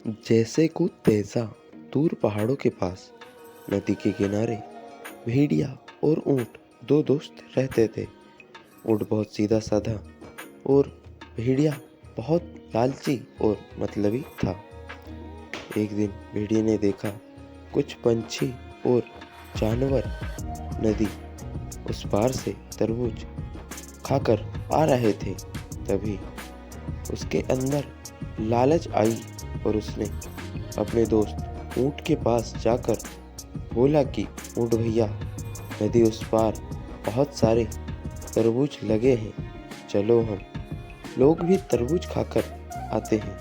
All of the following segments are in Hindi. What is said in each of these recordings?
जैसे को तैसा दूर पहाड़ों के पास नदी के किनारे भेड़िया और ऊंट दो दोस्त रहते थे। ऊंट बहुत सीधा साधा और भेड़िया बहुत लालची और मतलबी था। एक दिन भेड़िए ने देखा कुछ पंछी और जानवर नदी उस पार से तरबूज खाकर आ रहे थे। तभी उसके अंदर लालच आई और उसने अपने दोस्त ऊंट के पास जाकर बोला कि ऊंट भैया, नदी उस पार बहुत सारे तरबूज लगे हैं, चलो हम लोग भी तरबूज खाकर आते हैं।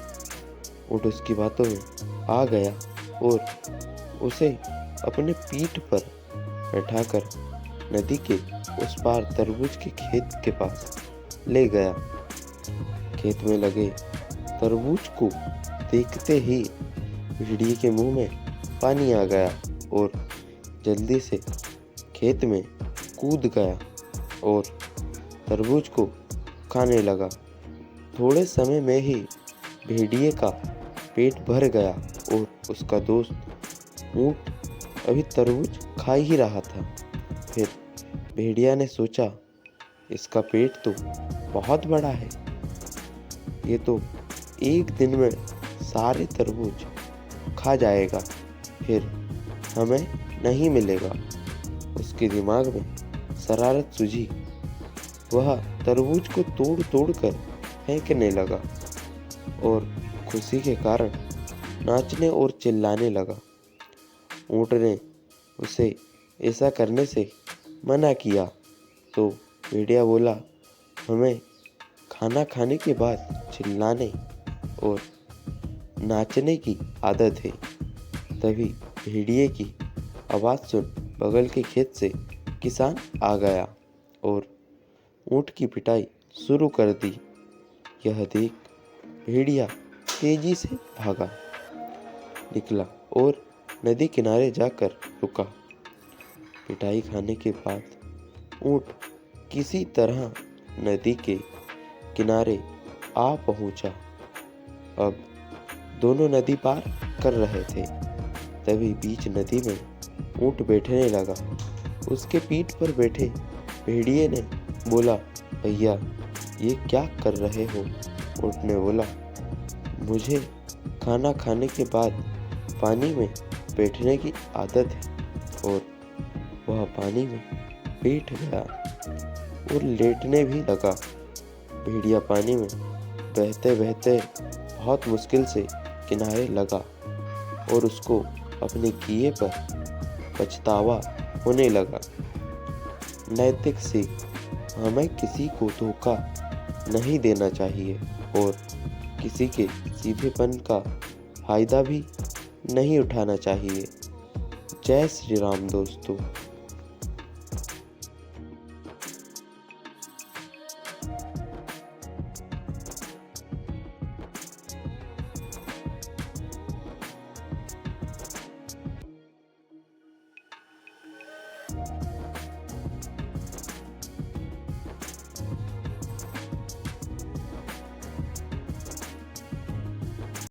ऊंट उसकी बातों में आ गया और उसे अपने पीठ पर बैठाकर नदी के उस पार तरबूज के खेत के पास ले गया। खेत में लगे तरबूज को देखते ही भेड़िए के मुंह में पानी आ गया और जल्दी से खेत में कूद गया और तरबूज को खाने लगा। थोड़े समय में ही भेड़िए का पेट भर गया और उसका दोस्त ऊंट अभी तरबूज खा ही रहा था। फिर भेड़िया ने सोचा, इसका पेट तो बहुत बड़ा है, ये तो एक दिन में सारे तरबूज खा जाएगा, फिर हमें नहीं मिलेगा। उसके दिमाग में शरारत सूझी। वह तरबूज को तोड़ तोड़ कर फेंकने लगा और खुशी के कारण नाचने और चिल्लाने लगा। ऊंट ने उसे ऐसा करने से मना किया तो भेड़िया बोला, हमें खाना खाने के बाद चिल्लाने और नाचने की आदत है। तभी भेड़िए की आवाज़ सुन बगल के खेत से किसान आ गया और ऊंट की पिटाई शुरू कर दी। यह देख भेड़िया तेजी से भागा निकला और नदी किनारे जाकर रुका। पिटाई खाने के बाद ऊंट किसी तरह नदी के किनारे आ पहुंचा। अब दोनों नदी पार कर रहे थे। तभी बीच नदी में ऊंट बैठने लगा। उसके पीठ पर बैठे भेड़िए ने बोला, भैया ये क्या कर रहे हो? ऊंट ने बोला, मुझे खाना खाने के बाद पानी में बैठने की आदत है। और वह पानी में बैठ गया और लेटने भी लगा। भेड़िया पानी में बहते बहते बहुत मुश्किल से किनारे लगा और उसको अपने किए पर पछतावा होने लगा। नैतिक सीख, हमें किसी को धोखा नहीं देना चाहिए और किसी के सीधेपन का फायदा भी नहीं उठाना चाहिए। जय श्री राम दोस्तों।